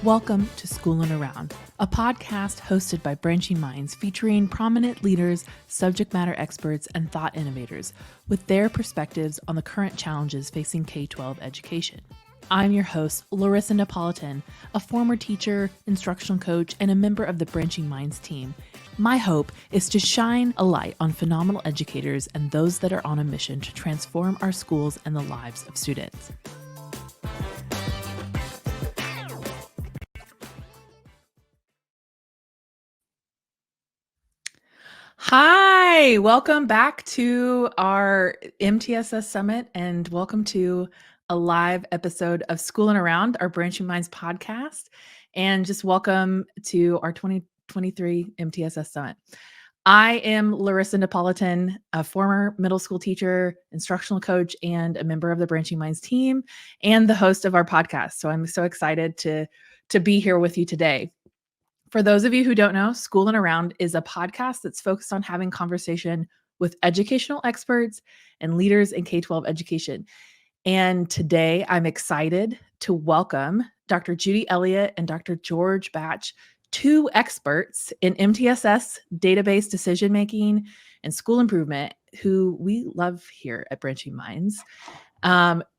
Welcome to Schoolin' Around, a podcast hosted by Branching Minds featuring prominent leaders, subject matter experts, and thought innovators with their perspectives on the current challenges facing K-12 education. I'm your host, Larissa Napolitan, a former teacher, instructional coach, and a member of the Branching Minds team. My hope is to shine a light on phenomenal educators and those that are on a mission to transform our schools and the lives of students. Hi, welcome back to our MTSS Summit and welcome to a live episode of Schoolin' Around, our Branching Minds podcast, and just welcome to our 2023 MTSS Summit. I am Larissa Napolitan, a former middle school teacher, instructional coach, and a member of the Branching Minds team and the host of our podcast. So I'm so excited to be here with you today. For those of you who don't know, Schoolin' Around is a podcast that's focused on having conversation with educational experts and leaders in K-12 education. And today I'm excited to welcome Dr. Judy Elliott and Dr. George Batsche, two experts in MTSS database decision-making and school improvement who we love here at Branching Minds.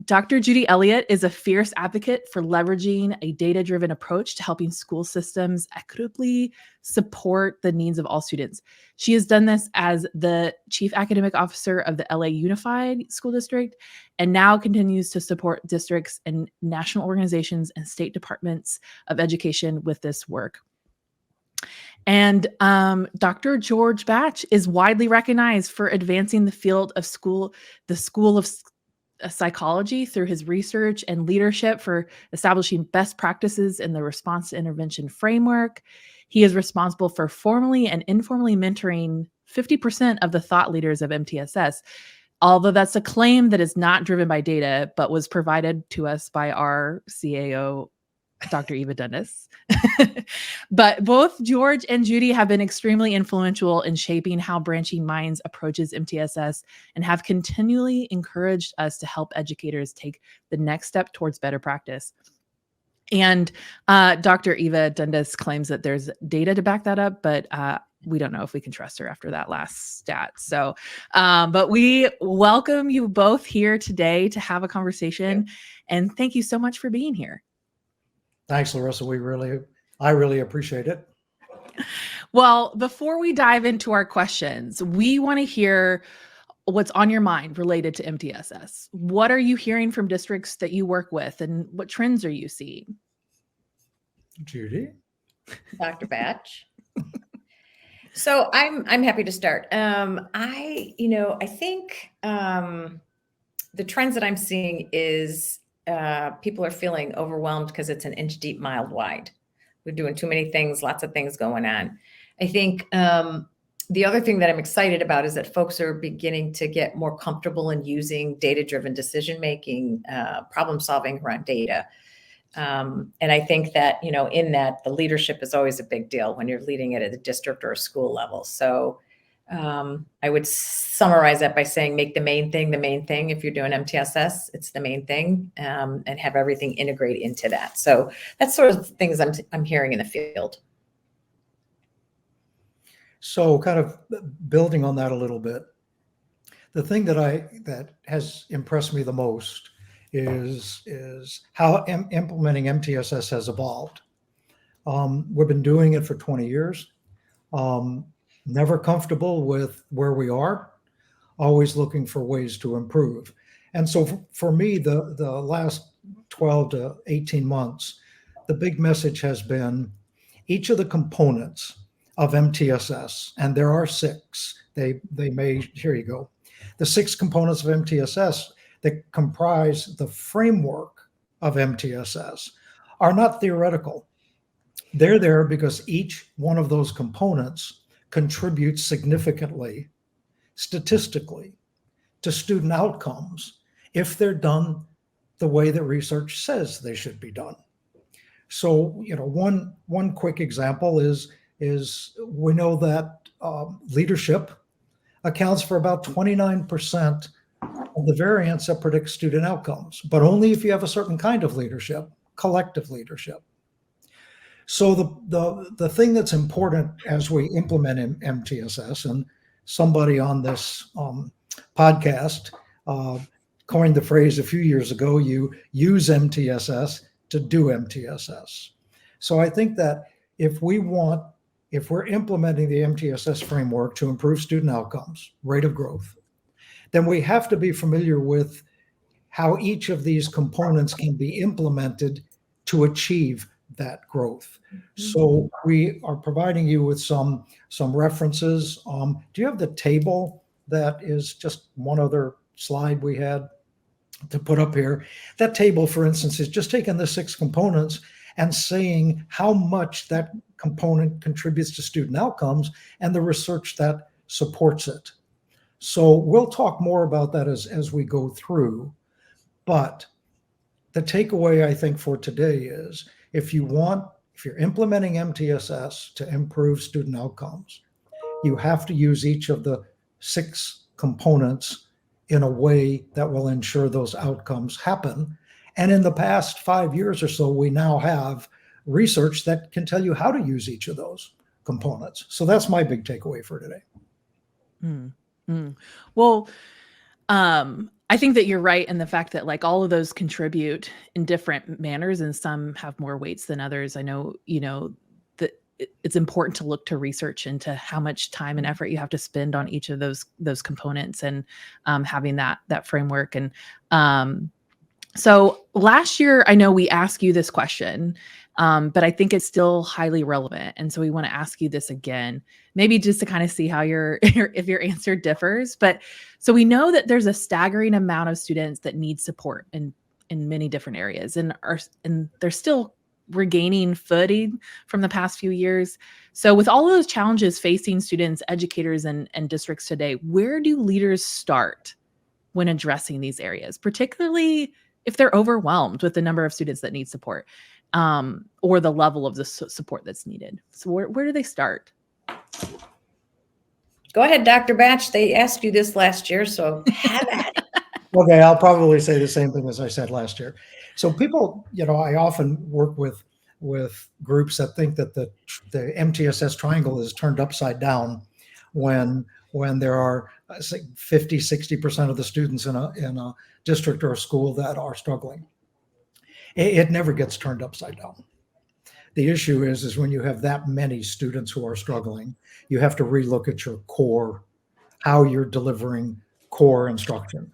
Dr. Judy Elliott is a fierce advocate for leveraging a data-driven approach to helping school systems equitably support the needs of all students. She has done this as the Chief Academic Officer of the LA Unified School District and now continues to support districts and national organizations and state departments of education with this work. And Dr. George Batsche is widely recognized for advancing the field of the School of Psychology through his research and leadership for establishing best practices in the response to intervention framework. He is responsible for formally and informally mentoring 50% of the thought leaders of MTSS, although that's a claim that is not driven by data, but was provided to us by our CAO, Dr. Eva Dundas. But both George and Judy have been extremely influential in shaping how Branching Minds approaches MTSS and have continually encouraged us to help educators take the next step towards better practice. And Dr. Eva Dundas claims that there's data to back that up, but we don't know if we can trust her after that last stat. So, but we welcome you both here today to have a conversation. And thank you so much for being here. Thanks, Larissa. I really appreciate it. Well, before we dive into our questions, we want to hear what's on your mind related to MTSS. What are you hearing from districts that you work with, and what trends are you seeing? Judy? Dr. Batsche. So I'm happy to start. I think the trends that I'm seeing is people are feeling overwhelmed because it's an inch deep, mile wide. We're doing too many things, lots of things going on. I think the other thing that I'm excited about is that folks are beginning to get more comfortable in using data-driven decision-making, problem solving around data. And I think that, in that the leadership is always a big deal when you're leading it at a district or a school level. So I would summarize that by saying, make the main thing. If you're doing MTSS, it's the main thing, and have everything integrate into that. So that's sort of things I'm hearing in the field. So kind of building on that a little bit, the thing that has impressed me the most is how implementing MTSS has evolved. We've been doing it for 20 years. Never comfortable with where we are, always looking for ways to improve. And so for me, the last 12 to 18 months, the big message has been each of the components of MTSS, and there are 6, here you go. The 6 components of MTSS that comprise the framework of MTSS are not theoretical. They're there because each one of those components contributes significantly, statistically, to student outcomes if they're done the way that research says they should be done. So, one quick example is we know that leadership accounts for about 29% of the variance that predicts student outcomes, but only if you have a certain kind of leadership, collective leadership. So the thing that's important as we implement MTSS, and somebody on this podcast coined the phrase a few years ago, you use MTSS to do MTSS. So I think that if we're implementing the MTSS framework to improve student outcomes, rate of growth, then we have to be familiar with how each of these components can be implemented to achieve that growth. So we are providing you with some references. Do you have the table that is just one other slide we had to put up here? That table, for instance, is just taking the 6 components and saying how much that component contributes to student outcomes and the research that supports it. So we'll talk more about that as we go through. But the takeaway, I think, for today is if you're implementing MTSS to improve student outcomes, you have to use each of the 6 components in a way that will ensure those outcomes happen. And in the past 5 years or so, we now have research that can tell you how to use each of those components. So that's my big takeaway for today. Well, I think that you're right in the fact that like all of those contribute in different manners, and some have more weights than others. I know, that it's important to look to research into how much time and effort you have to spend on each of those components, and having that framework. And so last year, I know we asked you this question, but I think it's still highly relevant. And so we want to ask you this again, maybe just to kind of see how if your answer differs. But so we know that there's a staggering amount of students that need support in many different areas, and they're still regaining footing from the past few years. So with all of those challenges facing students, educators, and districts today, where do leaders start when addressing these areas, particularly if they're overwhelmed with the number of students that need support, or the level of the support that's needed? So where do they start? Go ahead, Dr. Batsche. They asked you this last year, so have at it. Okay, I'll probably say the same thing as I said last year. So people, I often work with groups that think that the MTSS triangle is turned upside down when there are 50, 60% of the students in a district or a school that are struggling. It never gets turned upside down. The issue is when you have that many students who are struggling, you have to relook at your core, how you're delivering core instruction.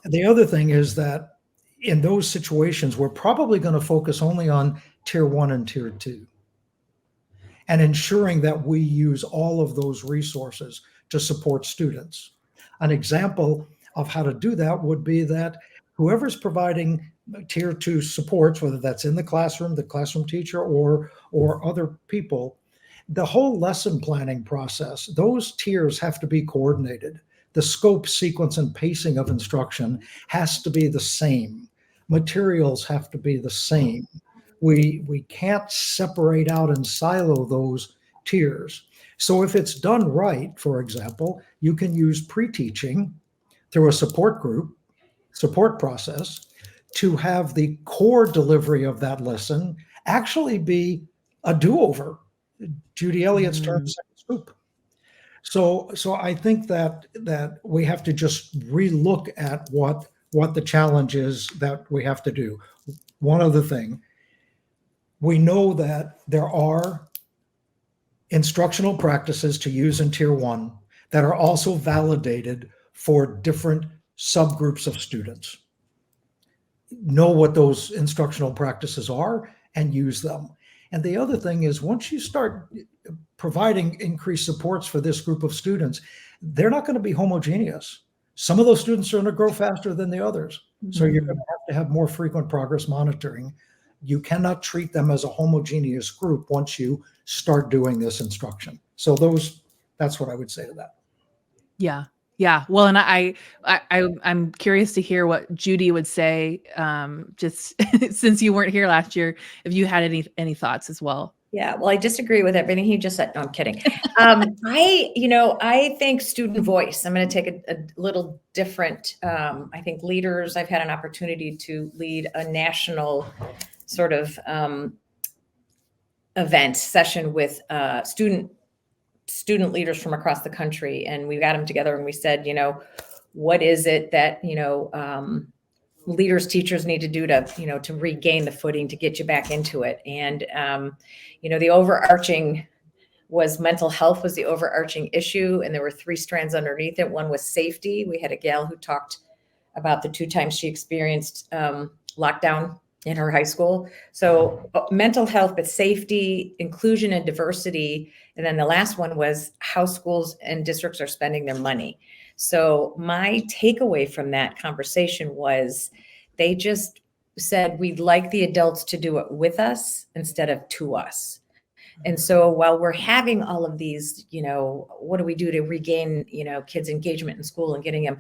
The other thing is that in those situations, we're probably going to focus only on tier 1 and tier 2, and ensuring that we use all of those resources to support students. An example of how to do that would be that whoever's providing tier 2 supports, whether that's in the classroom teacher, or other people, the whole lesson planning process, those tiers have to be coordinated. The scope, sequence, and pacing of instruction has to be the same. Materials have to be the same. We can't separate out and silo those tiers. So if it's done right, for example, you can use pre-teaching through a support process to have the core delivery of that lesson actually be a do-over. Judy Elliott's term, second scoop. So I think that we have to just relook at what the challenge is that we have to do. One other thing, we know that there are instructional practices to use in tier 1 that are also validated for different subgroups of students. Know what those instructional practices are and use them. And the other thing is, once you start providing increased supports for this group of students, they're not going to be homogeneous. Some of those students are going to grow faster than the others. So you're going to have more frequent progress monitoring. You cannot treat them as a homogeneous group once you start doing this instruction. So that's what I would say to that. Yeah. Yeah. Well, and I'm curious to hear what Judy would say, just since you weren't here last year, if you had any thoughts as well. Yeah, well, I disagree with everything he just said. No, I'm kidding. I think student voice. I'm going to take a little different. I think leaders. I've had an opportunity to lead a national sort of event session with student leaders from across the country, and we got them together and we said, what is it that leaders, teachers need to do to to regain the footing, to get you back into it. And the overarching was mental health was the overarching issue, and there were 3 strands underneath it. One was safety. We had a gal who talked about the 2 times she experienced lockdown in her high school. So mental health, but safety, inclusion, and diversity. And then the last one was how schools and districts are spending their money. So my takeaway from that conversation was they just said, we'd like the adults to do it with us instead of to us. And so while we're having all of these, what do we do to regain, kids' engagement in school and getting them,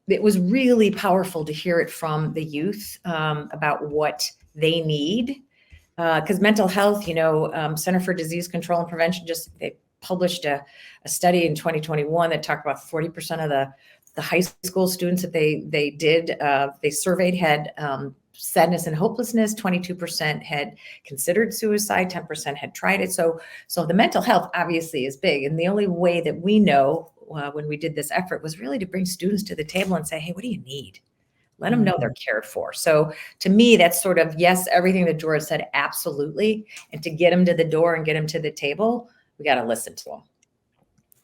it was really powerful to hear it from the youth about what they need. Because mental health, Center for Disease Control and Prevention, they published a study in 2021 that talked about 40% of the high school students that they surveyed had sadness and hopelessness. 22% had considered suicide. 10% had tried it. So the mental health obviously is big. And the only way that we know when we did this effort was really to bring students to the table and say, hey, what do you need? Let them know they're cared for. So to me, that's sort of, yes, everything that George said, absolutely. And to get them to the door and get them to the table, we got to listen to them.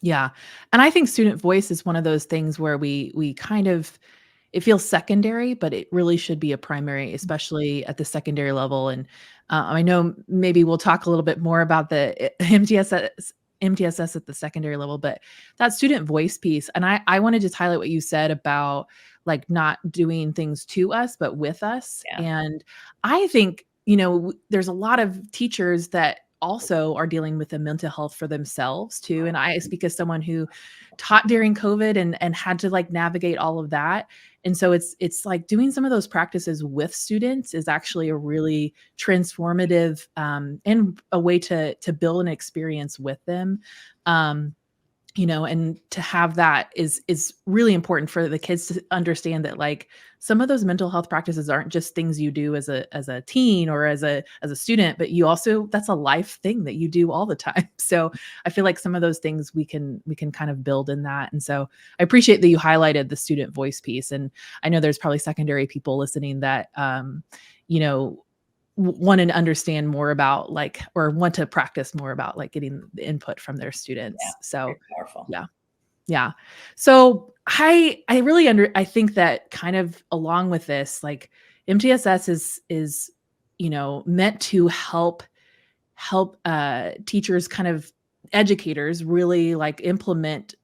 Yeah. And I think student voice is one of those things where we kind of, it feels secondary, but it really should be a primary, especially at the secondary level. And I know maybe we'll talk a little bit more about the MTSS at the secondary level, but that student voice piece. And I want to just highlight what you said about like not doing things to us, but with us. Yeah. And I think, there's a lot of teachers that also are dealing with the mental health for themselves too. And I speak as someone who taught during COVID and had to like navigate all of that. And so it's like doing some of those practices with students is actually a really transformative and a way to build an experience with them. And to have that is really important for the kids to understand that like some of those mental health practices aren't just things you do as a teen or as a student, but you also, that's a life thing that you do all the time. So I feel like some of those things we can kind of build in that. And so I appreciate that you highlighted the student voice piece. And I know there's probably secondary people listening that, want to understand more about like, or want to practice more about like getting the input from their students. Yeah, so very powerful. Yeah. So I I think that kind of along with this, like MTSS is, meant to help teachers, kind of educators really like implement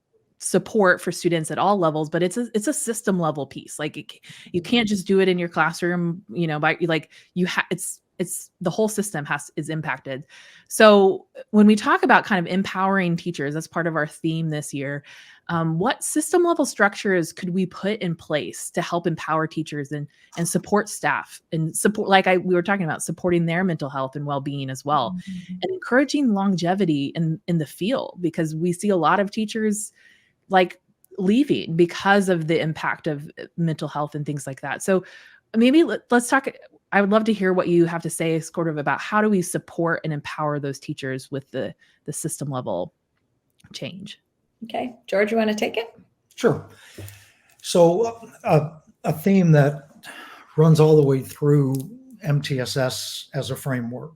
support for students at all levels, but it's a system level piece. Like you can't just do it in your classroom, by like it's the whole system is impacted. So when we talk about kind of empowering teachers, that's part of our theme this year. What system level structures could we put in place to help empower teachers and support staff and support, like we were talking about, supporting their mental health and well-being as well, and encouraging longevity in the field, because we see a lot of teachers like leaving because of the impact of mental health and things like that. So maybe let's talk. I would love to hear what you have to say sort of about how do we support and empower those teachers with the system level change. Okay. George, you want to take it? Sure. So a theme that runs all the way through MTSS as a framework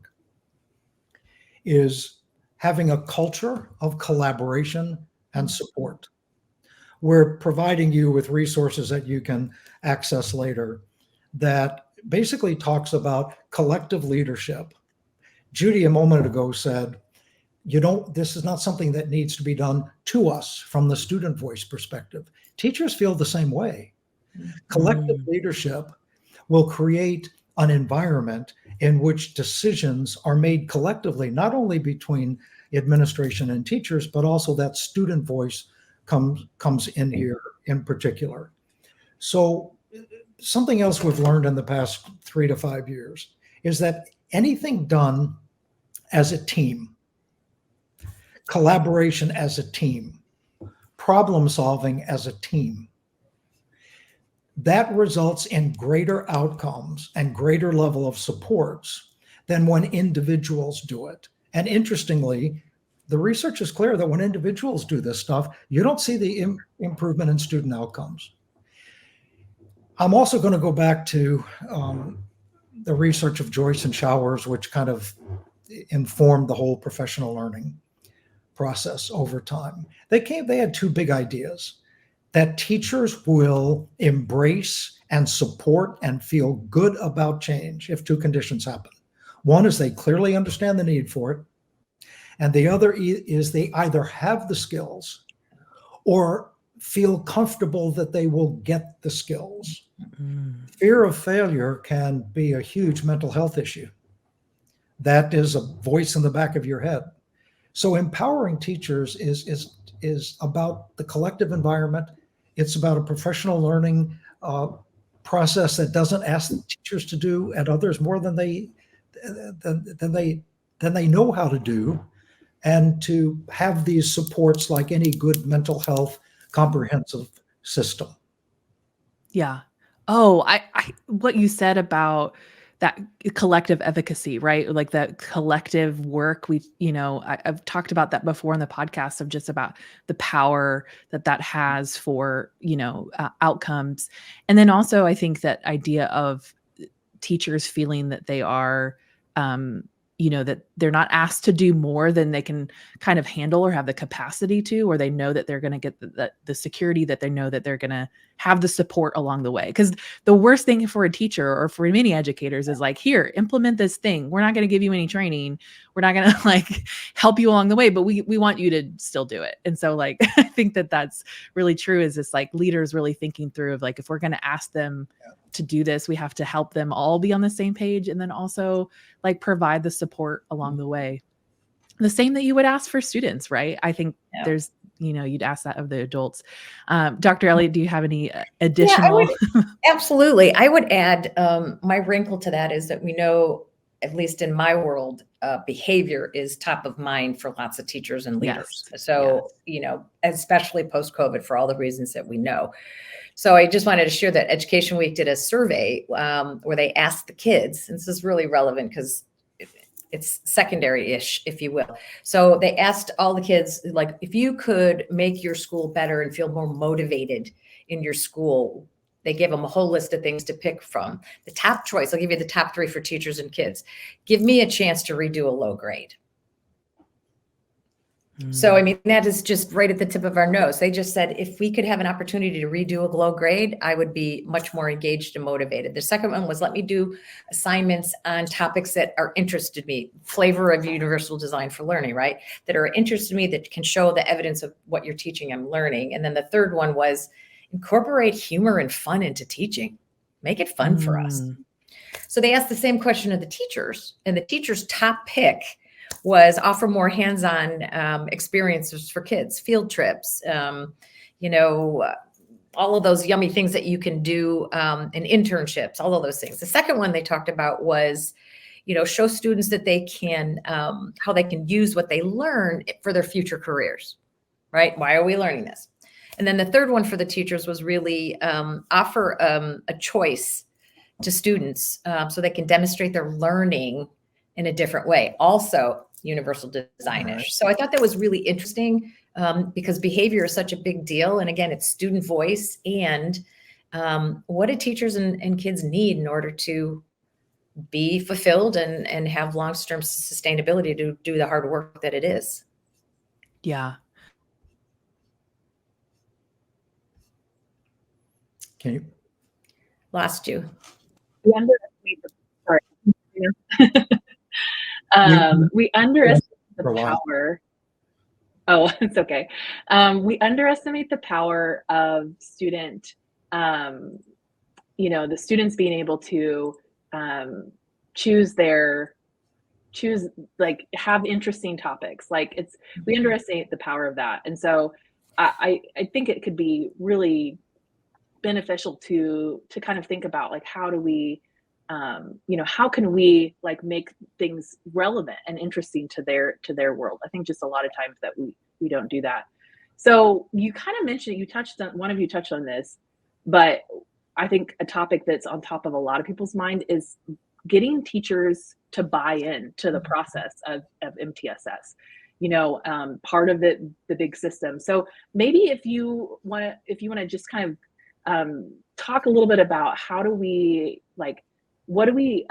is having a culture of collaboration and support. We're providing you with resources that you can access later that basically talks about collective leadership. Judy a moment ago said, this is not something that needs to be done to us from the student voice perspective. Teachers feel the same way. Collective leadership will create an environment in which decisions are made collectively, not only between administration and teachers, but also that student voice comes in here in particular. So something else we've learned in the past 3 to 5 years is that anything done as a team, collaboration as a team, problem solving as a team, that results in greater outcomes and greater level of supports than when individuals do it. And interestingly, the research is clear that when individuals do this stuff, you don't see the improvement in student outcomes. I'm also going to go back to the research of Joyce and Showers, which kind of informed the whole professional learning process over time. They had two big ideas: that teachers will embrace and support and feel good about change if two conditions happen. One is they clearly understand the need for it, and the other is they either have the skills or feel comfortable that they will get the skills. Mm. Fear of failure can be a huge mental health issue. That is a voice in the back of your head. So empowering teachers is about the collective environment. It's about a professional learning process that doesn't ask the teachers to do and others more than they know how to do, and to have these supports like any good mental health comprehensive system. Yeah. Oh, I what you said about that collective efficacy, right? Like that collective work. I've talked about that before in the podcast, of just about the power that has for, outcomes. And then also I think that idea of teachers feeling that they are, that they're not asked to do more than they can kind of handle or have the capacity to, or they know that they're going to get the security, that they know that they're going to have the support along the way. Because the worst thing for a teacher or for many educators is like, here, implement this thing. We're not going to give you any training. We're not going to help you along the way, but we want you to still do it. And so I think that that's really true, is this leaders really thinking through of if we're going to ask them to do this, we have to help them all be on the same page, and then also provide the support along the way. The same that you would ask for students, right? I think there's, you'd ask that of the adults. Dr. Elliott, do you have any additional? Absolutely. I would add, my wrinkle to that is that we know, at least in my world, behavior is top of mind for lots of teachers and leaders. Yes. So, especially post-COVID, for all the reasons that we know. So I just wanted to share that Education Week did a survey where they asked the kids, and this is really relevant because it's secondary-ish, if you will. So they asked all the kids, if you could make your school better and feel more motivated in your school, they gave them a whole list of things to pick from. The top choice, I'll give you the top 3 for teachers and kids. Give me a chance to redo a low grade. So, that is just right at the tip of our nose. They just said, if we could have an opportunity to redo a low grade, I would be much more engaged and motivated. The second one was, let me do assignments on topics that are interested me, flavor of universal design for learning, right? That are interested me, that can show the evidence of what you're teaching, I'm learning. And then the third one was, incorporate humor and fun into teaching. Make it fun for us. So they asked the same question of the teachers, and the teachers' top pick was offer more hands-on experiences for kids, field trips, all of those yummy things that you can do, and internships, all of those things. The second one they talked about was, show students that they can, how they can use what they learn for their future careers, right? Why are we learning this? And then the third one for the teachers was really offer a choice to students so they can demonstrate their learning in a different way. Also universal design-ish. Right. So I thought that was really interesting because behavior is such a big deal. And again, it's student voice and what do teachers and kids need in order to be fulfilled and have long-term sustainability to do the hard work that it is. Yeah. Can you? Lost you. We underestimate we underestimate the power. Oh, it's okay. We underestimate the power of student, the students being able to have interesting topics. We underestimate the power of that. And so I think it could be really beneficial to kind of think about how do we, how can we make things relevant and interesting to their world? I think just a lot of times that we don't do that. So you kind of mentioned, one of you touched on this, but I think a topic that's on top of a lot of people's mind is getting teachers to buy in to the process of MTSS. Part of the big system. So maybe if you want to just kind of talk a little bit about what do we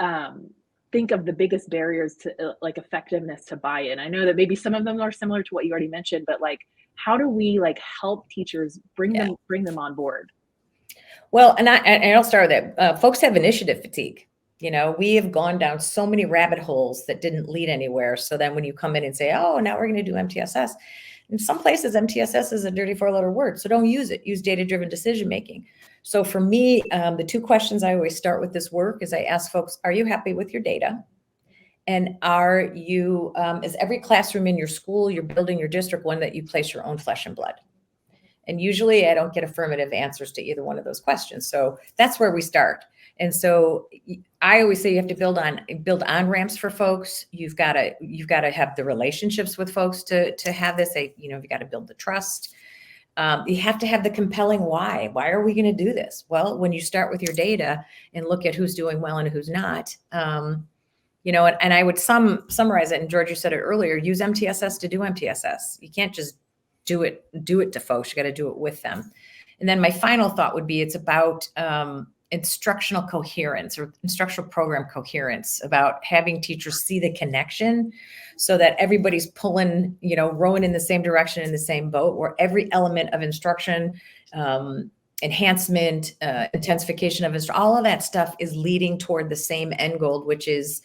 think of the biggest barriers to like effectiveness to buy-in? I know that maybe some of them are similar to what you already mentioned, but like, how do we like help teachers bring them on board? Well, and I'll start with that. Folks have initiative fatigue. We have gone down so many rabbit holes that didn't lead anywhere. So then when you come in and say, oh, now we're going to do MTSS, in some places, MTSS is a dirty 4-letter word. So don't use it. Use data-driven decision-making. So for me, the 2 questions I always start with this work is I ask folks, are you happy with your data? And are you, is every classroom in your school, your building, your district, one that you place your own flesh and blood? And usually I don't get affirmative answers to either one of those questions. So that's where we start. And so I always say you have to build on ramps for folks. You've got to have the relationships with folks to have this. You've got to build the trust. You have to have the compelling why. Why are we going to do this? Well, when you start with your data and look at who's doing well and who's not, and I would summarize it. And George, you said it earlier. Use MTSS to do MTSS. You can't just do it to folks. You got to do it with them. And then my final thought would be it's about instructional coherence or instructional program coherence, about having teachers see the connection so that everybody's pulling, rowing in the same direction in the same boat, where every element of instruction, enhancement, intensification of instruction, all of that stuff is leading toward the same end goal, which is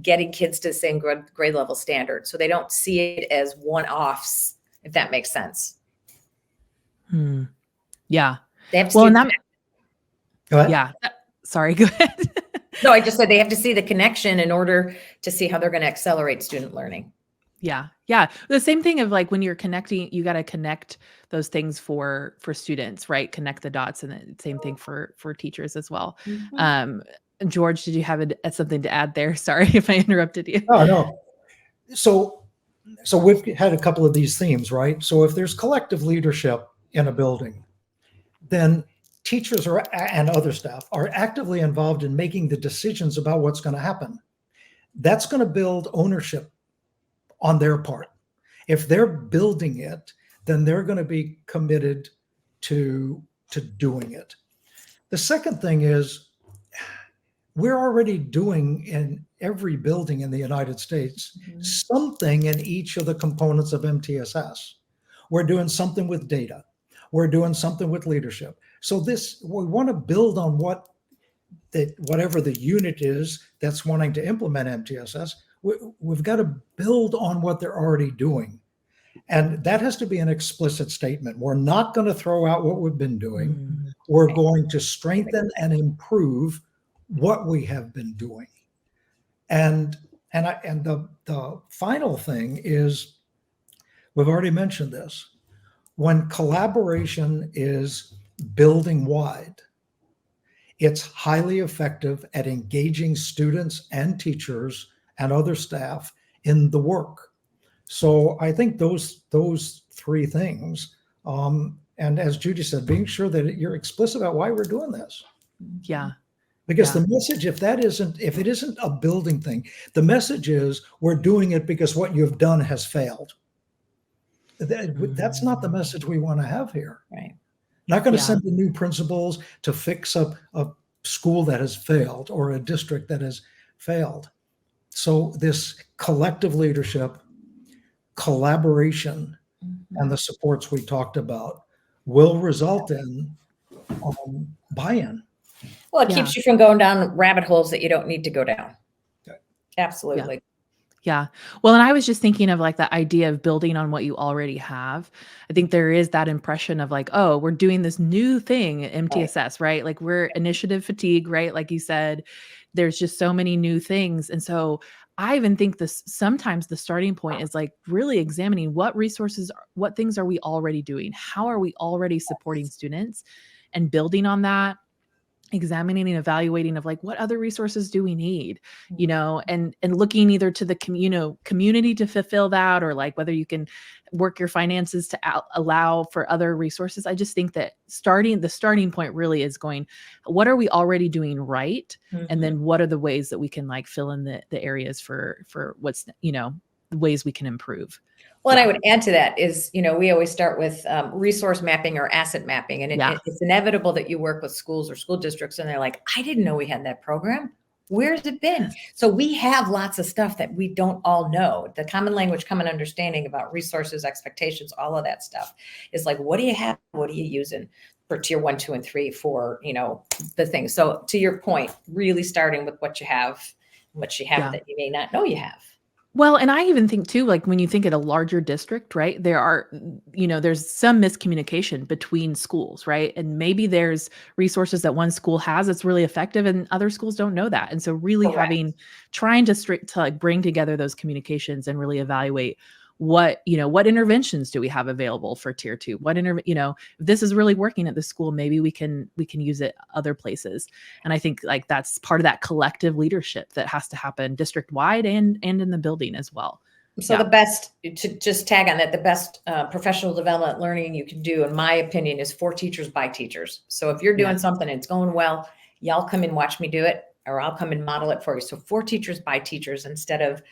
getting kids to the same grade level standard. So they don't see it as one-offs, if that makes sense. Yeah. They have to see Go ahead. Yeah. Sorry, go ahead. No, I just said they have to see the connection in order to see how they're going to accelerate student learning. Yeah. Yeah. The same thing of like when you're connecting, you got to connect those things for students, right? Connect the dots, and the same thing for teachers as well. Mm-hmm. George, did you have something to add there? Sorry if I interrupted you. Oh, no. So we've had a couple of these themes, right? So if there's collective leadership in a building, then teachers and other staff are actively involved in making the decisions about what's going to happen. That's going to build ownership on their part. If they're building it, then they're going to be committed to doing it. The second thing is, we're already doing in every building in the United States something in each of the components of MTSS. We're doing something with data. We're doing something with leadership. So we want to build on whatever the unit is that's wanting to implement MTSS. We've got to build on what they're already doing. And that has to be an explicit statement. We're not going to throw out what we've been doing. We're going to strengthen and improve what we have been doing. And the final thing is, we've already mentioned this, when collaboration is building wide, it's highly effective at engaging students and teachers and other staff in the work. So I think those 3 things, and as Judy said, being sure that you're explicit about why we're doing this. Yeah. Because the message, if it isn't a building thing, the message is we're doing it because what you've done has failed. That's not the message we want to have here. Right. Not going to send the new principals to fix up a school that has failed or a district that has failed. So this collective leadership, collaboration, and the supports we talked about will result in buy-in. Well, it keeps you from going down rabbit holes that you don't need to go down. Okay. Absolutely. Yeah. Well, and I was just thinking of like the idea of building on what you already have. I think there is that impression of like, oh, we're doing this new thing at MTSS, right? Like we're initiative fatigue, right? Like you said, there's just so many new things. And so I even think sometimes the starting point is like really examining what resources, what things are we already doing? How are we already supporting students and building on that? examining and evaluating of like, what other resources do we need, you Mhm. know, and looking either to the community to fulfill that, or like whether you can work your finances to allow for other resources. I just think that the starting point really is going, what are we already doing right? And Mhm. then what are the ways that we can like fill in the areas for what's, the ways we can improve. Well, and I Yeah. would add to that is, we always start with resource mapping or asset mapping. And Yeah. it's inevitable that you work with schools or school districts and they're like, I didn't know we had that program. Where's it been? So we have lots of stuff that we don't all know. The common language, common understanding about resources, expectations, all of that stuff is like, what do you have? What are you using for tier 1, 2, and 3 for, the thing? So to your point, really starting with what you have Yeah. that you may not know you have. Well, and I even think too, like when you think at a larger district, right, there's some miscommunication between schools, right? And maybe there's resources that one school has that's really effective and other schools don't know that. And so really Correct. trying to like bring together those communications and really evaluate what interventions do we have available for tier 2? If this is really working at the school, maybe we can use it other places. And I think like that's part of that collective leadership that has to happen district wide and in the building as well. So the best, to just tag on that, the best professional development learning you can do, in my opinion, is for teachers by teachers. So if you're doing something and it's going well, y'all come and watch me do it, or I'll come and model it for you. So for teachers by teachers, instead of,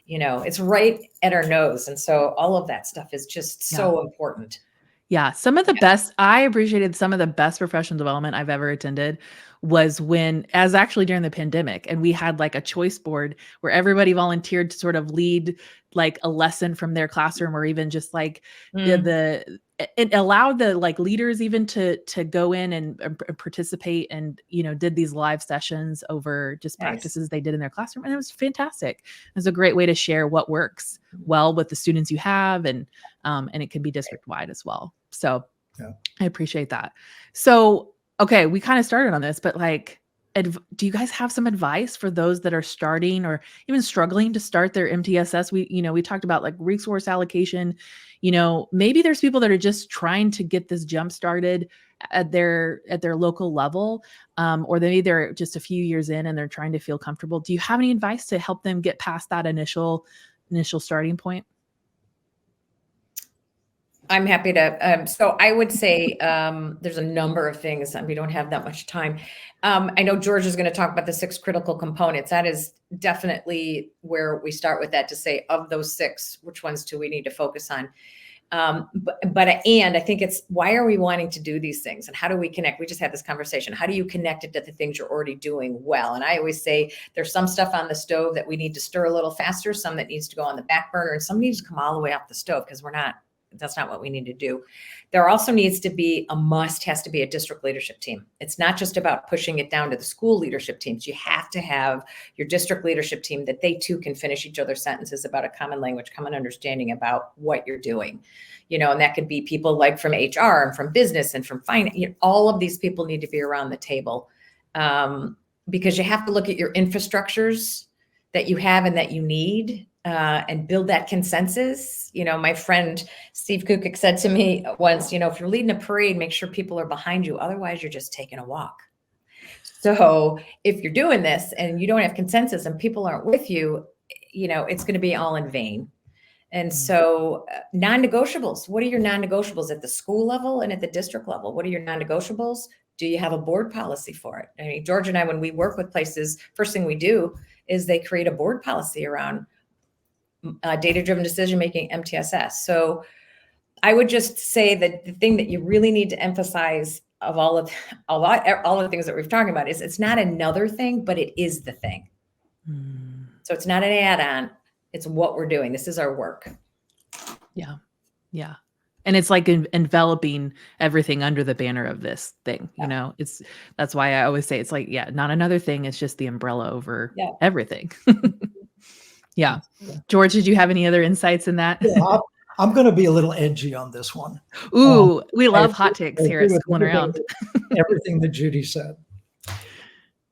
it's right at our nose. And so all of that stuff is just so important. Yeah. Some of the best, I appreciated some of the best professional development I've ever attended was actually during the pandemic, and we had like a choice board where everybody volunteered to sort of lead like a lesson from their classroom, or even just like it allowed the like leaders even to go in and participate, and did these live sessions over just practices they did in their classroom, and it was fantastic. It was a great way to share what works well with the students you have, and it can be district wide as well. So I appreciate that. So okay, we kind of started on this, but like, do you guys have some advice for those that are starting or even struggling to start their MTSS? We talked about like resource allocation. Maybe there's people that are just trying to get this jump started at their local level, or maybe they're just a few years in and they're trying to feel comfortable. Do you have any advice to help them get past that initial starting point? I'm happy to. So I would say there's a number of things, and we don't have that much time. I know George is going to talk about the 6 critical components. That is definitely where we start with that, to say, of those 6, which ones do we need to focus on? And I think it's, why are we wanting to do these things, and how do we connect? We just had this conversation. How do you connect it to the things you're already doing well? And I always say there's some stuff on the stove that we need to stir a little faster, some that needs to go on the back burner, and some needs to come all the way off the stove because that's not what we need to do. There also needs to be has to be a district leadership team. It's not just about pushing it down to the school leadership teams. You have to have your district leadership team that they too can finish each other's sentences about a common language, common understanding about what you're doing. And that could be people like from HR and from business and from finance. All of these people need to be around the table, because you have to look at your infrastructures that you have and that you need, and build that consensus. My friend Steve Kukik said to me once, if you're leading a parade, make sure people are behind you. Otherwise, you're just taking a walk. So if you're doing this and you don't have consensus and people aren't with you, it's going to be all in vain. And so non-negotiables, what are your non-negotiables at the school level and at the district level? What are your non-negotiables? Do you have a board policy for it? I mean, George and I, when we work with places, first thing we do is they create a board policy around data-driven decision-making, MTSS. So I would just say that the thing that you really need to emphasize of all of the things that we've talked about is, it's not another thing, but it is the thing. So it's not an add-on. It's what we're doing. This is our work. Yeah. Yeah. And it's like enveloping everything under the banner of this thing. That's why I always say it's like, not another thing. It's just the umbrella over everything. Yeah. George, did you have any other insights in that? Yeah, I'm going to be a little edgy on this one. Ooh, we love hot takes here at Schooling Around. Everything that Judy said.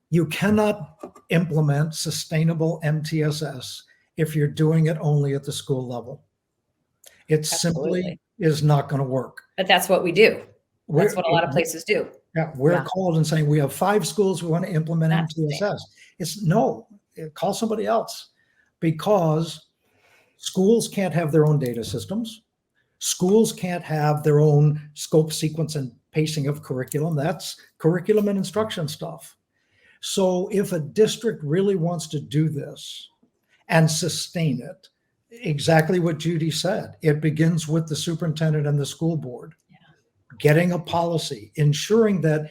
You cannot implement sustainable MTSS if you're doing it only at the school level. It simply is not going to work. But that's what we do. That's what a lot of places do. Yeah, we're Yeah. called and saying we have 5 schools we want to implement That's the MTSS. It's no, call somebody else, because schools can't have their own data systems. Schools can't have their own scope, sequence, and pacing of curriculum. That's curriculum and instruction stuff. So if a district really wants to do this and sustain it, exactly what Judy said, it begins with the superintendent and the school board. Getting a policy, ensuring that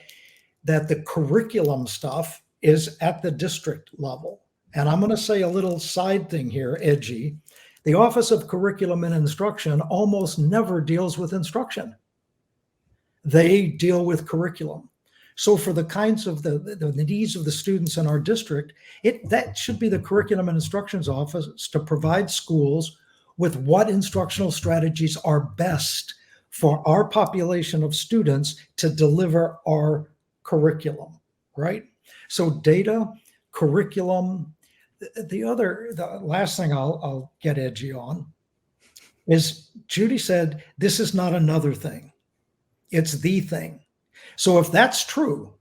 the curriculum stuff is at the district level. And I'm going to say a little side thing here, edgy. The Office of Curriculum and Instruction almost never deals with instruction. They deal with curriculum. So for the kinds of the needs of the students in our district, that should be the Curriculum and Instructions Office to provide schools with what instructional strategies are best for our population of students to deliver our curriculum, right? So data, curriculum. The last thing I'll get edgy on is Judy said, this is not another thing. It's the thing. So if that's true,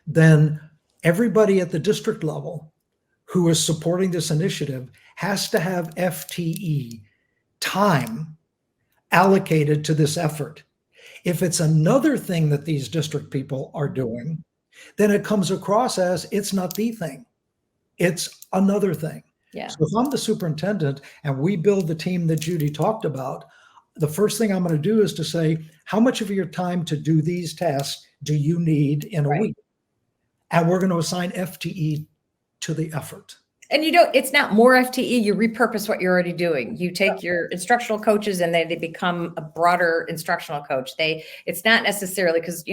then everybody at the district level who is supporting this initiative has to have FTE time allocated to this effort. If it's another thing that these district people are doing, then it comes across as it's not the thing. It's another thing. Yeah. So if I'm the superintendent and we build the team that Judy talked about, the first thing I'm going to do is to say, how much of your time to do these tasks do you need in a week? And we're going to assign FTE to the effort. And it's not more FTE, you repurpose what you're already doing. You take your instructional coaches and they become a broader instructional coach. It's not necessarily because,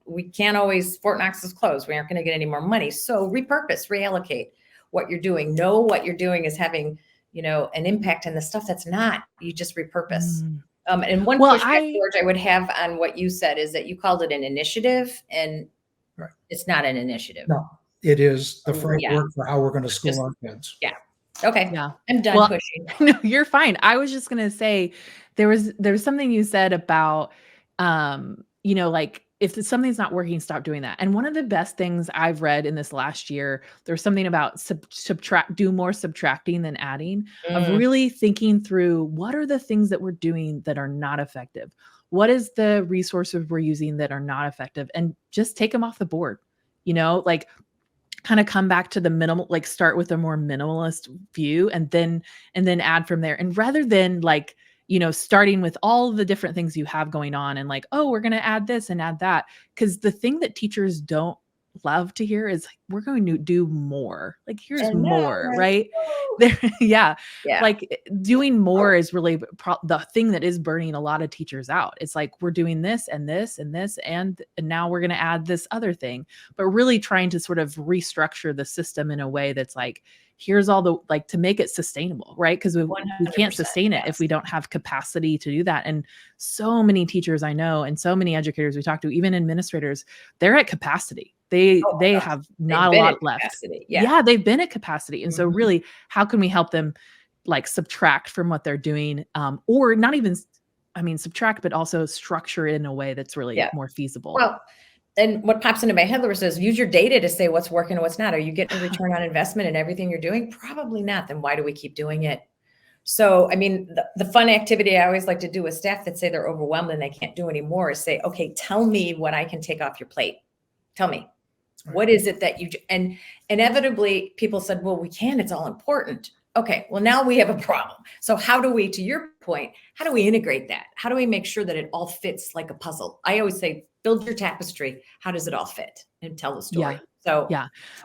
we can't always, Fort Knox is closed. We aren't going to get any more money. So repurpose, reallocate what you're doing. Know what you're doing is having, an impact, and the stuff that's not, you just repurpose. And one pushback, George, I would have on what you said is that you called it an initiative, and it's not an initiative. No. It is the framework for how we're going to school our kids. Yeah. Okay. Yeah. I'm done pushing. No, you're fine. I was just going to say there was something you said about, like if something's not working, stop doing that. And one of the best things I've read in this last year, there's something about do more subtracting than adding, of really thinking through what are the things that we're doing that are not effective? What is the resources we're using that are not effective? And just take them off the board, kind of come back to the minimal, start with a more minimalist view and then add from there. And rather than starting with all the different things you have going on and we're going to add this and add that. Because the thing that teachers don't love to hear is we're going to do more. Here's more, right? Yeah. Doing more is really the thing that is burning a lot of teachers out. It's we're doing this and this and this, and now we're going to add this other thing, but really trying to sort of restructure the system in a way that's here's all the, to make it sustainable, right? Because we can't sustain it if we don't have capacity to do that. And so many teachers I know, and so many educators we talk to, even administrators, they're at capacity. They have not a lot left. Yeah, they've been at capacity. And so really, how can we help them subtract from what they're doing, or not even, subtract, but also structure it in a way that's really more feasible. Well, and what pops into my head, Laura, says, use your data to say what's working and what's not. Are you getting a return on investment in everything you're doing? Probably not. Then why do we keep doing it? So, the fun activity I always like to do with staff that say they're overwhelmed and they can't do anymore is say, okay, tell me what I can take off your plate. Tell me. What is it that and inevitably people said, well, we can, it's all important. Okay, well, now we have a problem. So how do we, to your point, how do we integrate that? How do we make sure that it all fits like a puzzle? I always say, build your tapestry. How does it all fit? And tell the story. Yeah. So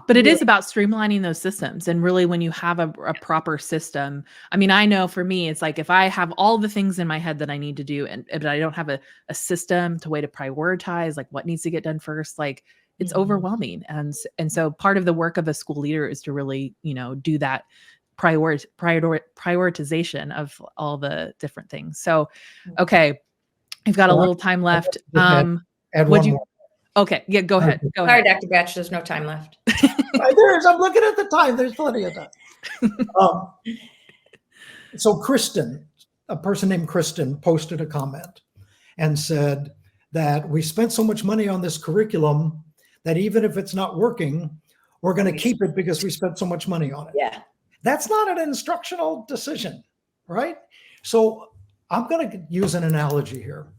but it is about streamlining those systems. And really, when you have a proper system, I know for me, it's if I have all the things in my head that I need to do, but I don't have a system to way to prioritize, what needs to get done first, it's overwhelming. And so part of the work of a school leader is to really, do that prioritization of all the different things. So, okay, we've got a little time left. Add one more. Okay. Yeah, go ahead. Sorry, Dr. Batsche, there's no time left. I'm looking at the time. There's plenty of time. So Kristen, a person named Kristen, posted a comment and said, that we spent so much money on this curriculum that even if it's not working, we're going to keep it because we spent so much money on it. Yeah. That's not an instructional decision, right? So I'm going to use an analogy here.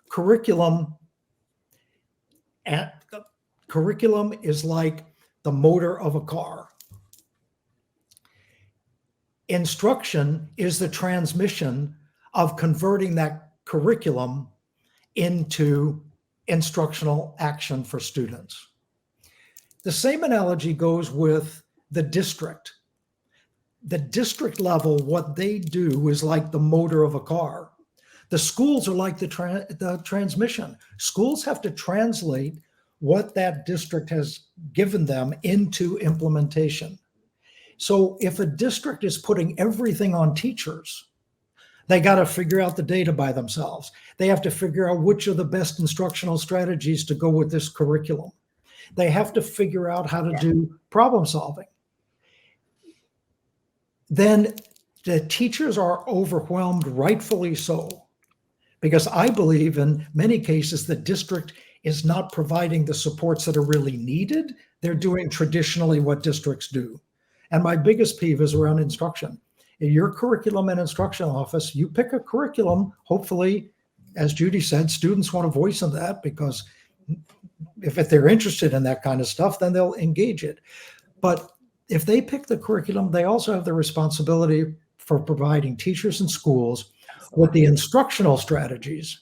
Curriculum is like the motor of a car. Instruction is the transmission of converting that curriculum into instructional action for students. The same analogy goes with the district. The district level, what they do is like the motor of a car. The schools are like the transmission. Schools have to translate what that district has given them into implementation. So if a district is putting everything on teachers, they got to figure out the data by themselves. They have to figure out which are the best instructional strategies to go with this curriculum. They have to figure out how to do problem solving. Then the teachers are overwhelmed, rightfully so, because I believe in many cases the district is not providing the supports that are really needed. They're doing traditionally what districts do. And my biggest peeve is around instruction. In your curriculum and instruction office, you pick a curriculum, hopefully, as Judy said, students want a voice in that, because if they're interested in that kind of stuff, then they'll engage it. But if they pick the curriculum, they also have the responsibility for providing teachers and schools with the instructional strategies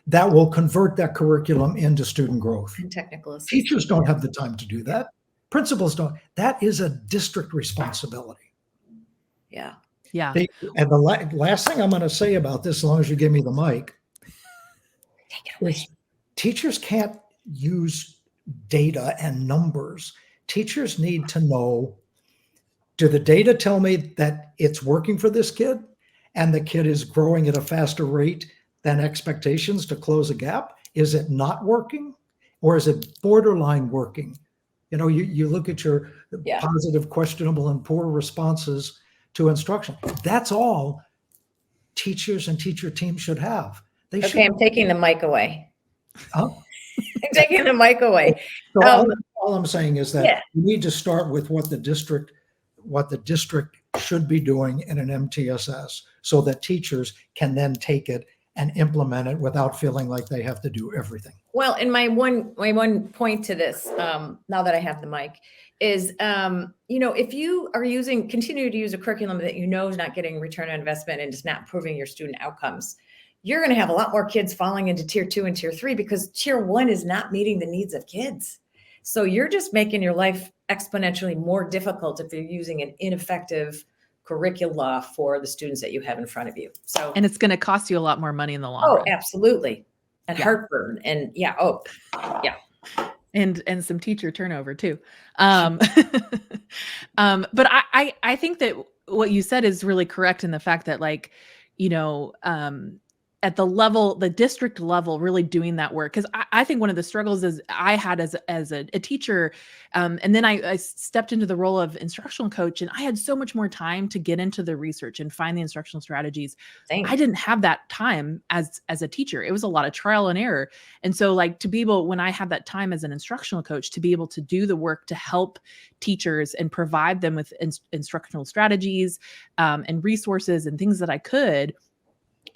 that will convert that curriculum into student growth. And technical assistance. Teachers don't have the time to do that. Principals don't. That is a district responsibility. Yeah. Yeah. And the last thing I'm going to say about this, as long as you give me the mic, Take it away. is teachers can't use data and numbers. Teachers need to know, do the data tell me that it's working for this kid and the kid is growing at a faster rate than expectations to close a gap? Is it not working, or is it borderline working? You know, you look at your positive, questionable, and poor responses to instruction. That's all teachers and teacher teams should have. Okay, I'm taking the mic away. Huh? I'm taking the mic away. So all I'm saying is that we need to start with what the district should be doing in an MTSS, so that teachers can then take it and implement it without feeling like they have to do everything. Well, and my one point to this, now that I have the mic, is if you are continue to use a curriculum that you know is not getting return on investment and is not improving your student outcomes, you're going to have a lot more kids falling into tier 2 and tier 3 because tier 1 is not meeting the needs of kids. So you're just making your life exponentially more difficult if you're using an ineffective curricula for the students that you have in front of you. So, and it's going to cost you a lot more money in the long run. Oh, absolutely. And heartburn and and some teacher turnover too. But I think that what you said is really correct in the fact that, like, at the district level, really doing that work. Because I think one of the struggles is I had as a teacher, and then I stepped into the role of instructional coach, and I had so much more time to get into the research and find the instructional strategies. I didn't have that time as a teacher. It was a lot of trial and error. And so, like, to be able, when I had that time as an instructional coach, to be able to do the work to help teachers and provide them with instructional strategies and resources and things that I could,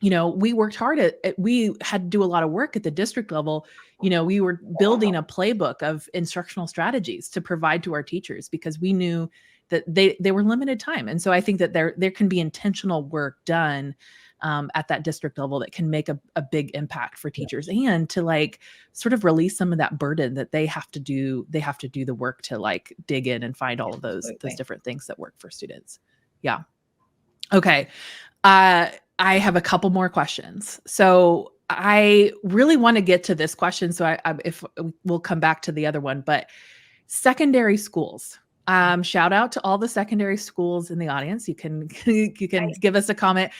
we worked hard we had to do a lot of work at the district level. We were building a playbook of instructional strategies to provide to our teachers because we knew that they were limited time. And so I think that there can be intentional work done at that district level that can make a big impact for teachers, and to, like, sort of release some of that burden that they have to do the work to, like, dig in and find all of those different things that work for students. Yeah. Okay. I have a couple more questions. So I really want to get to this question. So if we'll come back to the other one, but secondary schools, shout out to all the secondary schools in the audience. You can give us a comment.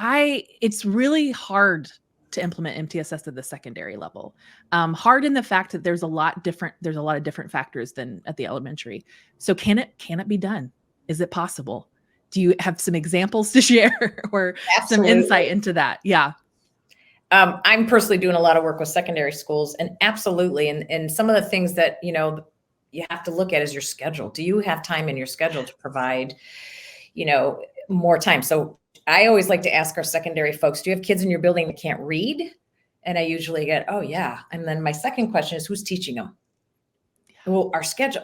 It's really hard to implement MTSS at the secondary level. Hard in the fact that there's a lot of different factors than at the elementary. So can it be done? Is it possible? Do you have some examples to share or some insight into that? Yeah. I'm personally doing a lot of work with secondary schools, and absolutely. And some of the things that, you know, you have to look at is your schedule. Do you have time in your schedule to provide, you know, more time? So I always like to ask our secondary folks, do you have kids in your building that can't read? And I usually get, oh yeah. And then my second question is, who's teaching them? Well, our schedule.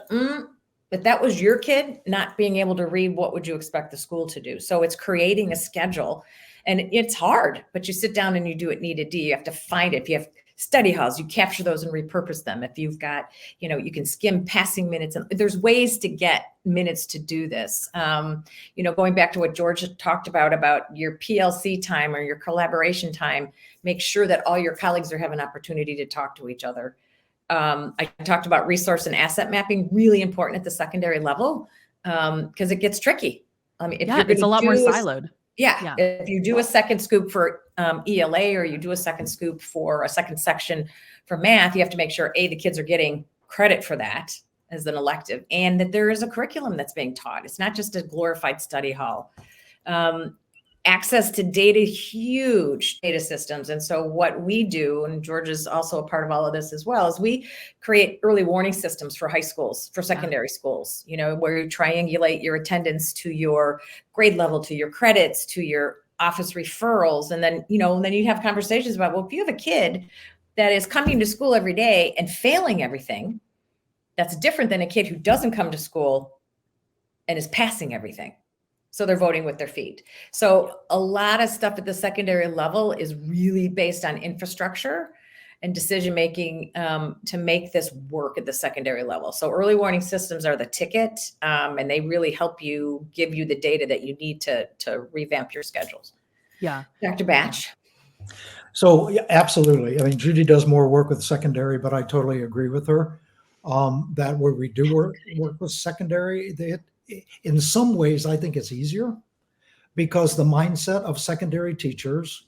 If that was your kid not being able to read, what would you expect the school to do? So it's creating a schedule, and it's hard, but you sit down and you do what needed to. You have to find it. If you have study halls, you capture those and repurpose them. If you've got, you know, you can skim passing minutes, and there's ways to get minutes to do this. You know, going back to what George talked about your PLC time or your collaboration time, make sure that all your colleagues are having an opportunity to talk to each other. I talked about resource and asset mapping, really important at the secondary level, because it gets tricky. I mean, if you're it's a lot more siloed. Yeah. If you do a second scoop for ELA, or you do a second scoop for a second section for math, you have to make sure, A, the kids are getting credit for that as an elective, and that there is a curriculum that's being taught. It's not just a glorified study hall. Access to data, huge data systems. And so what we do, and George is also a part of all of this as well, is we create early warning systems for high schools, for secondary schools, you know, where you triangulate your attendance to your grade level, to your credits, to your office referrals. And then, you know, and then you have conversations about, well, if you have a kid that is coming to school every day and failing everything, that's different than a kid who doesn't come to school and is passing everything. So they're voting with their feet. So a lot of stuff at the secondary level is really based on infrastructure and decision-making to make this work at the secondary level. So early warning systems are the ticket, and they really help you, give you the data that you need to revamp your schedules. Yeah. Dr. Batsche. So yeah, absolutely. I mean, Judy does more work with secondary, but I totally agree with her that where we do work with secondary, in some ways, I think it's easier because the mindset of secondary teachers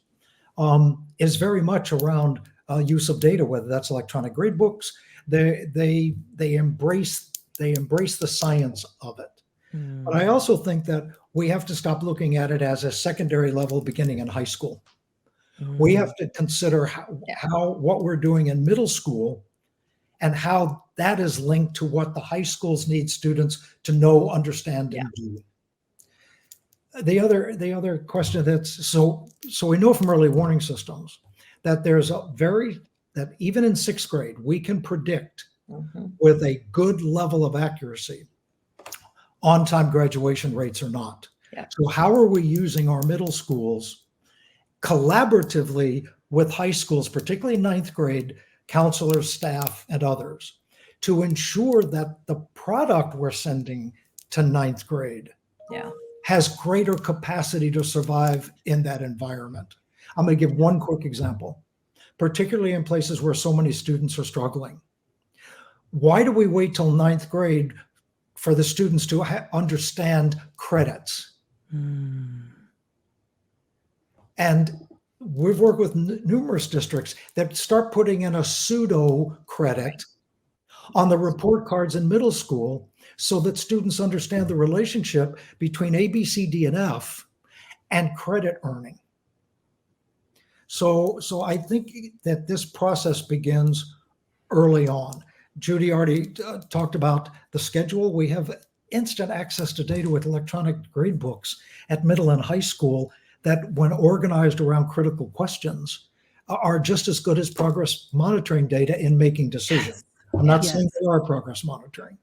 is very much around use of data, whether that's electronic grade books. They embrace the science of it. But I also think that we have to stop looking at it as a secondary level beginning in high school. We have to consider how what we're doing in middle school and how that is linked to what the high schools need students to know, understand, and do. The other question so we know from early warning systems that that even in sixth grade, we can predict with a good level of accuracy on-time graduation rates or not. Yeah. So how are we using our middle schools collaboratively with high schools, particularly ninth grade, counselors, staff, and others, to ensure that the product we're sending to ninth grade has greater capacity to survive in that environment? I'm going to give one quick example, particularly in places where so many students are struggling. Why do we wait till ninth grade for the students to understand credits? And we've worked with numerous districts that start putting in a pseudo credit on the report cards in middle school so that students understand the relationship between A, B, C, D, and F and credit earning. So I think that this process begins early on. Judy already talked about the schedule. We have instant access to data with electronic grade books at middle and high school that, when organized around critical questions, are just as good as progress monitoring data in making decisions. I'm not saying they are progress monitoring,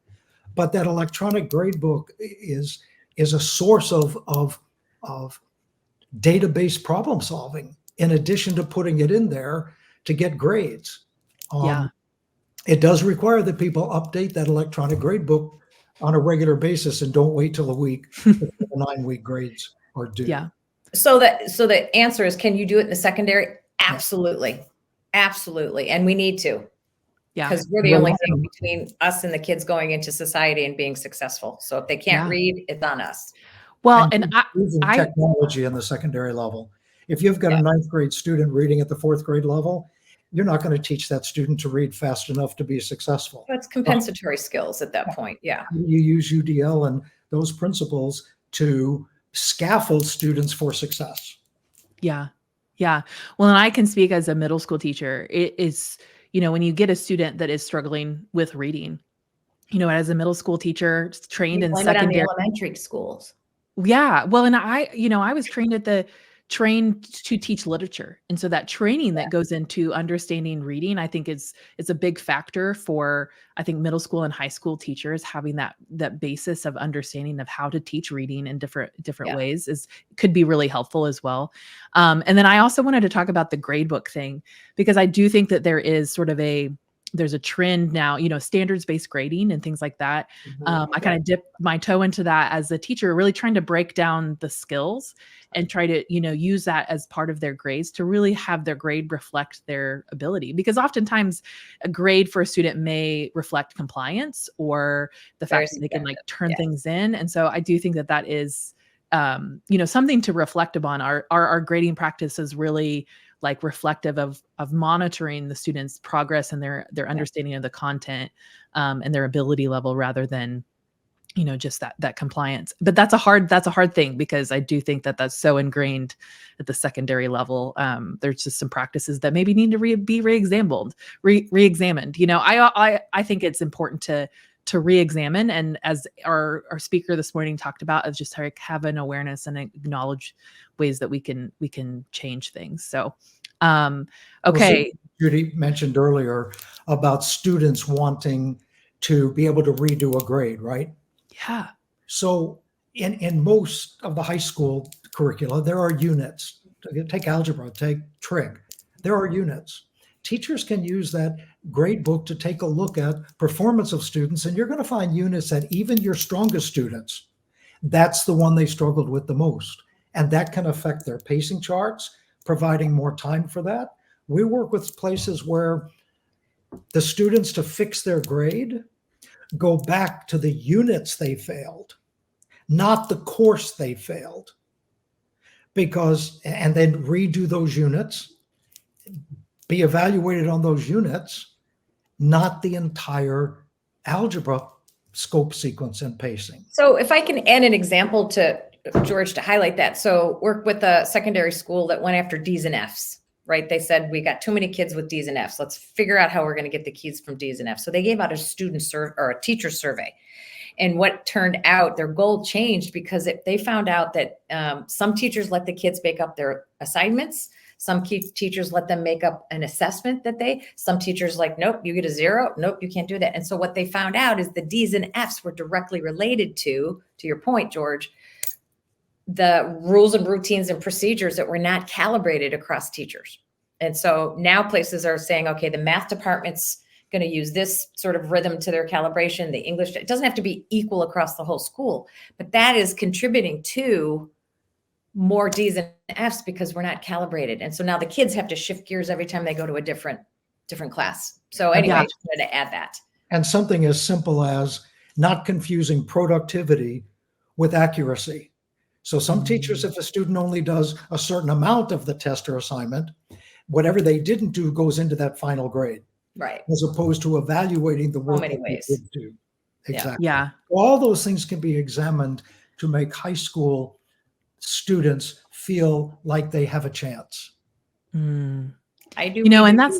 but that electronic grade book is a source of database problem solving, in addition to putting it in there to get grades. It does require that people update that electronic grade book on a regular basis and don't wait till a week before the 9-week grades are due. Yeah. So the answer is, can you do it in the secondary? Absolutely. Absolutely. And we need to. Yeah. Because we're the only thing between us and the kids going into society and being successful. So if they can't read, it's on us. Well, and using technology in the secondary level. If you've got a ninth grade student reading at the fourth grade level, you're not going to teach that student to read fast enough to be successful. That's compensatory skills at that point. Yeah. You use UDL and those principles to scaffold students for success. Yeah. Yeah. Well, and I can speak as a middle school teacher. It is, when you get a student that is struggling with reading, as a middle school teacher trained You in blame it on the secondary. elementary schools. Yeah. Well, and I was trained to teach literature. And so that training that goes into understanding reading, I think it's a big factor for, I think, middle school and high school teachers having that basis of understanding of how to teach reading in different Yeah. ways could be really helpful as well. And then I also wanted to talk about the grade book thing, because I do think that there is sort of there's a trend now, standards-based grading and things like that. I kind of dip my toe into that as a teacher, really trying to break down the skills and try to, use that as part of their grades to really have their grade reflect their ability. Because oftentimes a grade for a student may reflect compliance or the Very fact that they can like subjective. turn Yeah. things in. And so I do think that is, something to reflect upon. Our grading practices really like reflective of monitoring the students' progress and their understanding of the content, and their ability level, rather than, just that compliance. But that's a hard thing, because I do think that that's so ingrained at the secondary level. There's just some practices that maybe need to be re-examined. I think it's important to re-examine, and as our speaker this morning talked about, is just have an awareness and acknowledge ways that we can change things. So okay. Judy mentioned earlier about students wanting to be able to redo a grade, right? Yeah. So in most of the high school curricula, there are units. Take algebra, take trig. There are units. Teachers can use that grade book to take a look at performance of students, and you're going to find units that even your strongest students, that's the one they struggled with the most. And that can affect their pacing charts, providing more time for that. We work with places where the students, to fix their grade, go back to the units they failed, not the course they failed, and then redo those units, be evaluated on those units, not the entire algebra scope, sequence, and pacing. So if I can add an example to George to highlight that. So work with a secondary school that went after D's and F's, right? They said, we got too many kids with D's and F's. Let's figure out how we're going to get the kids from D's and F's. So they gave out a student survey or a teacher survey. And what turned out, their goal changed because they found out that some teachers let the kids make up their assignments. Some teachers let them make up an assessment some teachers like, nope, you get a 0. Nope, you can't do that. And so what they found out is the D's and F's were directly related to your point, George, the rules and routines and procedures that were not calibrated across teachers. And so now places are saying, okay, the math department's going to use this sort of rhythm to their calibration. The English, it doesn't have to be equal across the whole school, but that is contributing to more D's and F's because we're not calibrated. And so now the kids have to shift gears every time they go to a different class. So anyway, I just wanted to add that. And something as simple as not confusing productivity with accuracy. So some teachers, if a student only does a certain amount of the test or assignment, whatever they didn't do goes into that final grade. Right. As opposed to evaluating the work many that they ways. did do. Exactly. Yeah. All those things can be examined to make high school students feel like they have a chance. I do. And that's,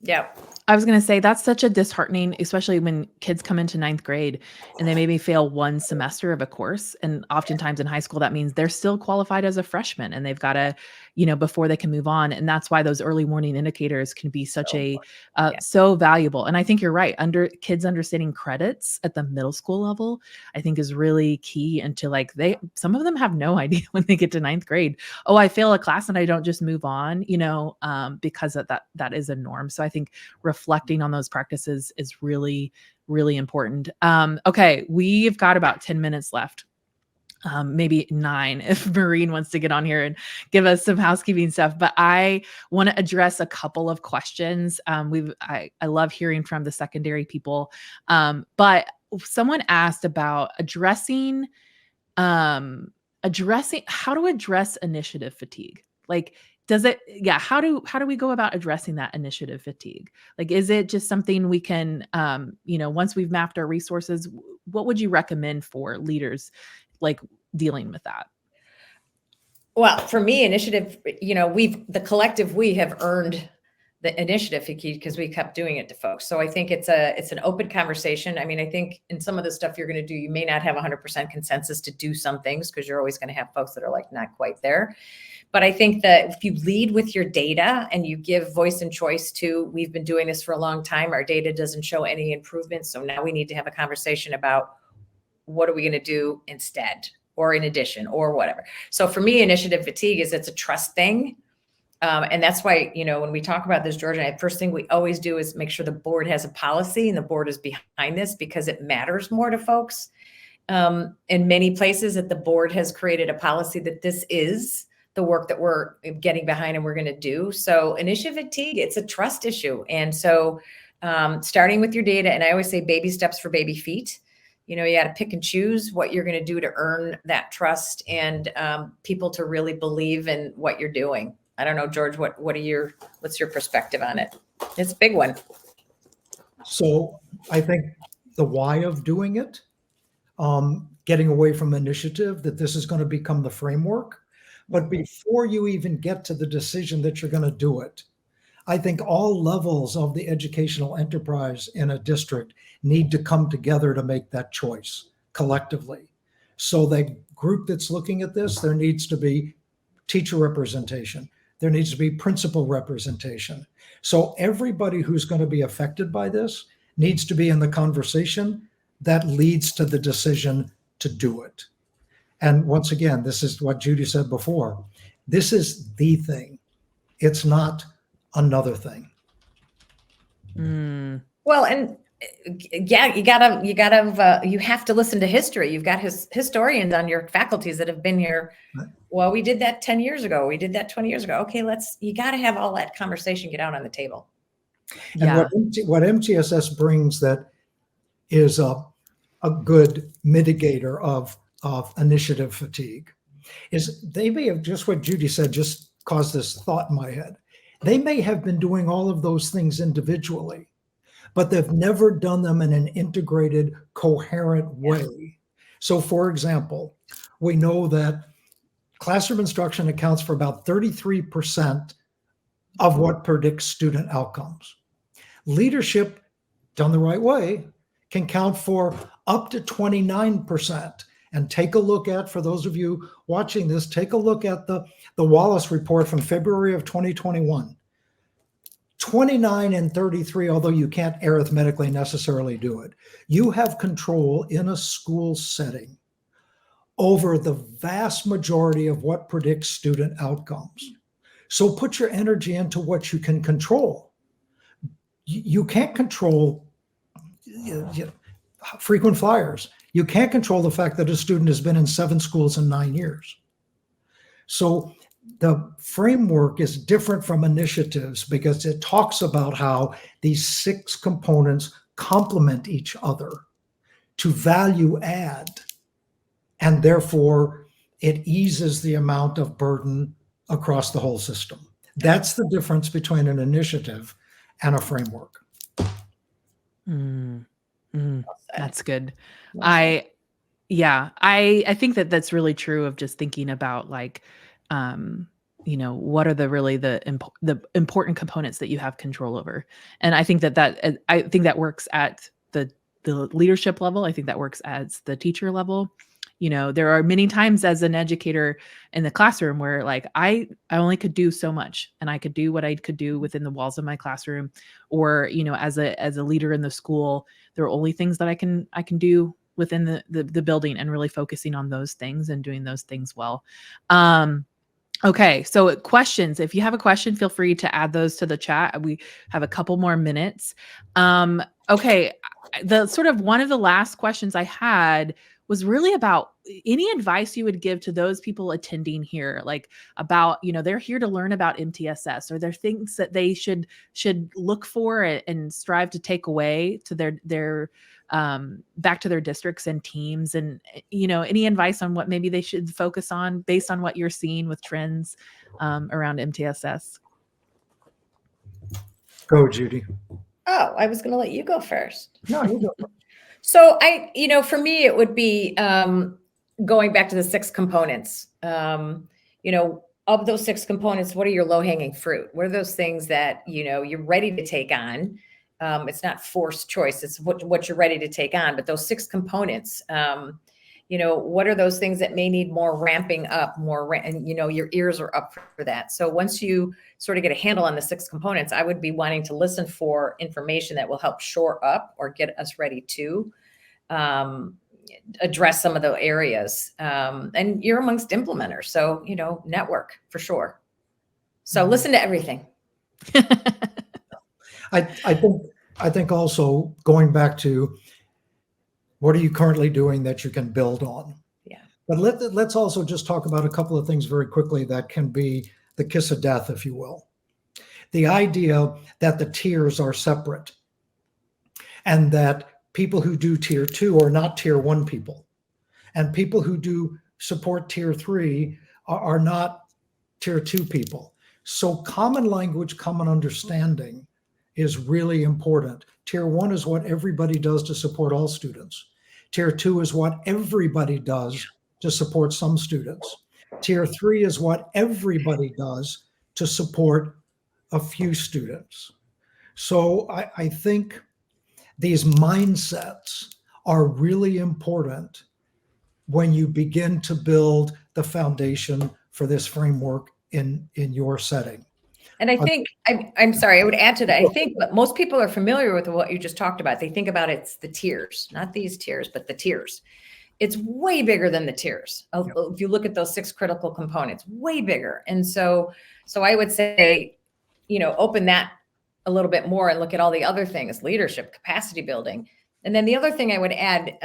yeah. I was going to say, that's such a disheartening, especially when kids come into 9th grade and they maybe fail one semester of a course. And oftentimes in high school, that means they're still qualified as a freshman and they've got to, before they can move on. And that's why those early warning indicators can be such so valuable. And I think you're right. Kids understanding credits at the middle school level, I think is really key into some of them have no idea when they get to 9th grade. Oh, I fail a class and I don't just move on, because that is a norm. So I think reflecting on those practices is really, really important. Okay, we've got about 10 minutes left. Maybe 9 if Maureen wants to get on here and give us some housekeeping stuff. But I want to address a couple of questions. I love hearing from the secondary people. But someone asked about addressing how to address initiative fatigue. How do we go about addressing that initiative fatigue? Is it just something we can, once we've mapped our resources, what would you recommend for leaders dealing with that? Well, for me, initiative, the collective, we have earned the initiative because we kept doing it to folks. So I think it's an open conversation. I mean, I think in some of the stuff you're going to do, you may not have 100% consensus to do some things because you're always going to have folks that are like not quite there. But I think that if you lead with your data and you give voice and choice to, we've been doing this for a long time, our data doesn't show any improvement. So now we need to have a conversation about what are we going to do instead or in addition or whatever. So for me, initiative fatigue it's a trust thing. And that's why, when we talk about this, Georgia, the first thing we always do is make sure the board has a policy and the board is behind this because it matters more to folks. In many places that the board has created a policy that this is the work that we're getting behind and we're going to do. So initiative fatigue, it's a trust issue. And so starting with your data, and I always say baby steps for baby feet. You got to pick and choose what you're going to do to earn that trust and people to really believe in what you're doing. I don't know, George, what's your perspective on it? It's a big one. So I think the why of doing it, getting away from initiative, that this is going to become the framework. But before you even get to the decision that you're going to do it, I think all levels of the educational enterprise in a district need to come together to make that choice collectively. So the group that's looking at this, there needs to be teacher representation. There needs to be principal representation. So everybody who's going to be affected by this needs to be in the conversation that leads to the decision to do it. And once again, this is what Judy said before. This is the thing. It's not another thing. Well, and yeah, you have to listen to history. You've got historians on your faculties that have been here. Right. Well, we did that 10 years ago. We did that 20 years ago. Okay, you got to have all that conversation get out on the table. And what MTSS brings that is a good mitigator of initiative fatigue is they may have, just what Judy said, just caused this thought in my head. They may have been doing all of those things individually, but they've never done them in an integrated, coherent way. So for example, we know that classroom instruction accounts for about 33% of what predicts student outcomes. Leadership, done the right way, can count for up to 29%. And take a look at, for those of you watching this, take a look at the Wallace report from February of 2021. 29 and 33, although you can't arithmetically necessarily do it, you have control in a school setting over the vast majority of what predicts student outcomes. So put your energy into what you can control. You can't control frequent flyers. You can't control the fact that a student has been in 7 schools in 9 years. So the framework is different from initiatives because it talks about how these 6 components complement each other to value add. And therefore, it eases the amount of burden across the whole system. That's the difference between an initiative and a framework. That's good. I think that that's really true of just thinking about like, what are the important components that you have control over. And I think that works at the leadership level. I think that works at the teacher level. There are many times as an educator in the classroom where like I only could do so much, and I could do what I could do within the walls of my classroom, or as a leader in the school, there are only things that I can do within the building, and really focusing on those things and doing those things well. Okay, so questions. If you have a question, feel free to add those to the chat. We have a couple more minutes. Okay, the sort of one of the last questions I had was really about any advice you would give to those people attending here, like about, they're here to learn about MTSS. Are there things that they should look for and strive to take away to their back to their districts and teams, and any advice on what maybe they should focus on based on what you're seeing with trends around MTSS? Go, Judy. Oh, I was going to let you go first. No, you go first. So for me, it would be going back to the 6 components. of those 6 components, what are your low hanging fruit? What are those things that, you're ready to take on? It's not forced choice. It's what you're ready to take on. But those 6 components, what are those things that may need more ramping up, and your ears are up for that. So once you sort of get a handle on the 6 components, I would be wanting to listen for information that will help shore up or get us ready to address some of the areas. And you're amongst implementers, so network for sure. So listen to everything. I think also going back to what are you currently doing that you can build on? Yeah. But let's also just talk about a couple of things very quickly that can be the kiss of death, if you will. The idea that the tiers are separate and that people who do tier 2 are not tier 1 people, and people who do support tier 3 are not tier 2 people. So common language, common understanding is really important. Tier 1 is what everybody does to support all students. Tier 2 is what everybody does to support some students. Tier 3 is what everybody does to support a few students. So I think these mindsets are really important when you begin to build the foundation for this framework in your setting. And I think, I'm sorry, I would add to that. I think most people are familiar with what you just talked about. They think about it's the tiers, not these tiers, but the tiers. It's way bigger than the tiers. If you look at those 6 critical components, way bigger. And so I would say, open that a little bit more and look at all the other things, leadership, capacity building. And then the other thing I would add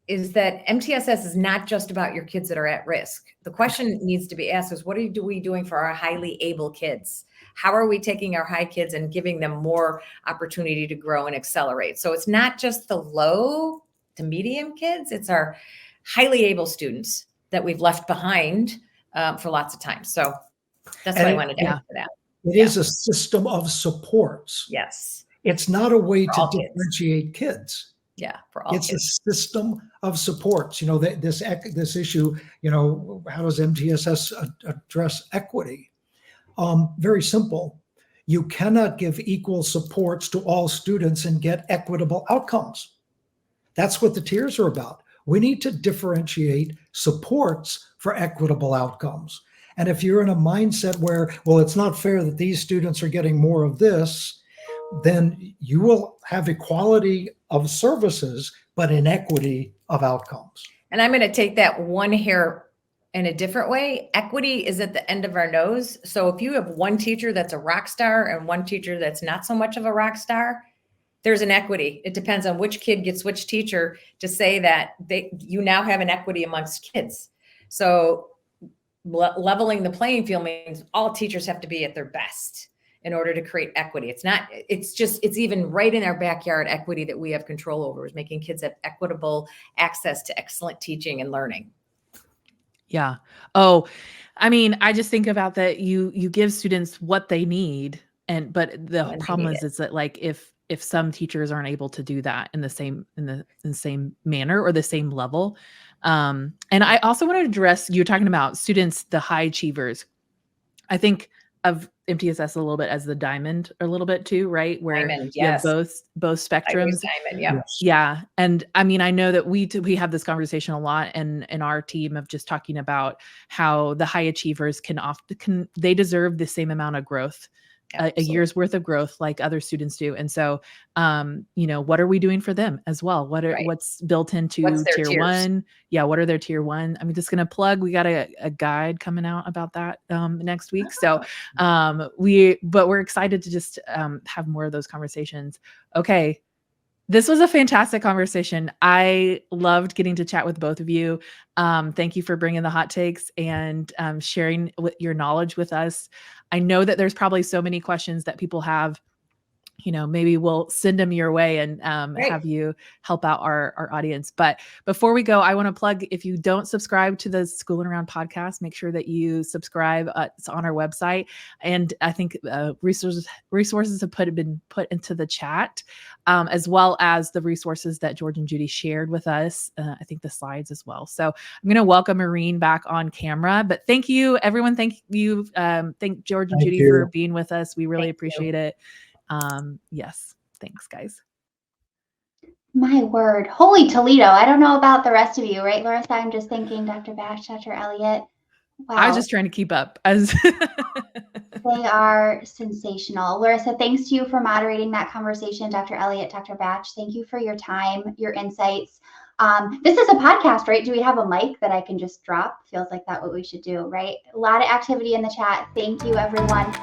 is that MTSS is not just about your kids that are at risk. The question needs to be asked is, what are we doing for our highly able kids? How are we taking our high kids and giving them more opportunity to grow and accelerate? So it's not just the low to medium kids, it's our highly able students that we've left behind for lots of time. So that's what I wanted to add to that. It is a system of supports. Yes. It's not a way For to all kids. differentiate kids. Yeah, for all It's kids. a system of supports. This issue, how does MTSS address equity? Very simple. You cannot give equal supports to all students and get equitable outcomes. That's what the tiers are about. We need to differentiate supports for equitable outcomes. And if you're in a mindset where, well, it's not fair that these students are getting more of this, then you will have equality of services, but inequity of outcomes. And I'm going to take that one hair in a different way. Equity is at the end of our nose. So if you have one teacher that's a rock star and one teacher that's not so much of a rock star, there's an equity. It depends on which kid gets which teacher to say that you now have an equity amongst kids. So leveling the playing field means all teachers have to be at their best in order to create equity. It's even right in our backyard equity that we have control over, is making kids have equitable access to excellent teaching and learning. Yeah. Oh, I mean, I just think about that. You give students what they need. But the problem is that like, if some teachers aren't able to do that in the same manner or the same level. And I also wanted to address, you're talking about students, the high achievers. I think of MTSS a little bit as the diamond a little bit too, right? Where diamond, you have yes. both spectrums. Diamond, yeah. Yeah. And I mean, I know that we have this conversation a lot in our team of just talking about how the high achievers they deserve the same amount of growth. A year's worth of growth like other students do. And so, what are we doing for them as well? What's built into tier tiers? 1? Yeah. What are their tier 1? I'm just going to plug, we got a guide coming out about that next week. So we're excited to just have more of those conversations. Okay. This was a fantastic conversation. I loved getting to chat with both of you. Thank you for bringing the hot takes and sharing your knowledge with us. I know that there's probably so many questions that people have maybe we'll send them your way and Great. have you help out our audience. But before we go, I want to plug, if you don't subscribe to the Schooling Around podcast, make sure that you subscribe. It's on our website. And I think resources have been put into the chat, as well as the resources that George and Judy shared with us. I think the slides as well. So I'm going to welcome Maureen back on camera, but thank you, everyone. Thank you. Thank George and Judy for being with us. We really appreciate it. Yes. Thanks, guys. My word. Holy Toledo. I don't know about the rest of you, right, Larissa? I'm just thinking Dr. Batsche, Dr. Elliott. Wow. I was just trying to keep up. They are sensational. Larissa, thanks to you for moderating that conversation. Dr. Elliott, Dr. Batsche, thank you for your time, your insights. This is a podcast, right? Do we have a mic that I can just drop? Feels like that's what we should do, right? A lot of activity in the chat. Thank you, everyone.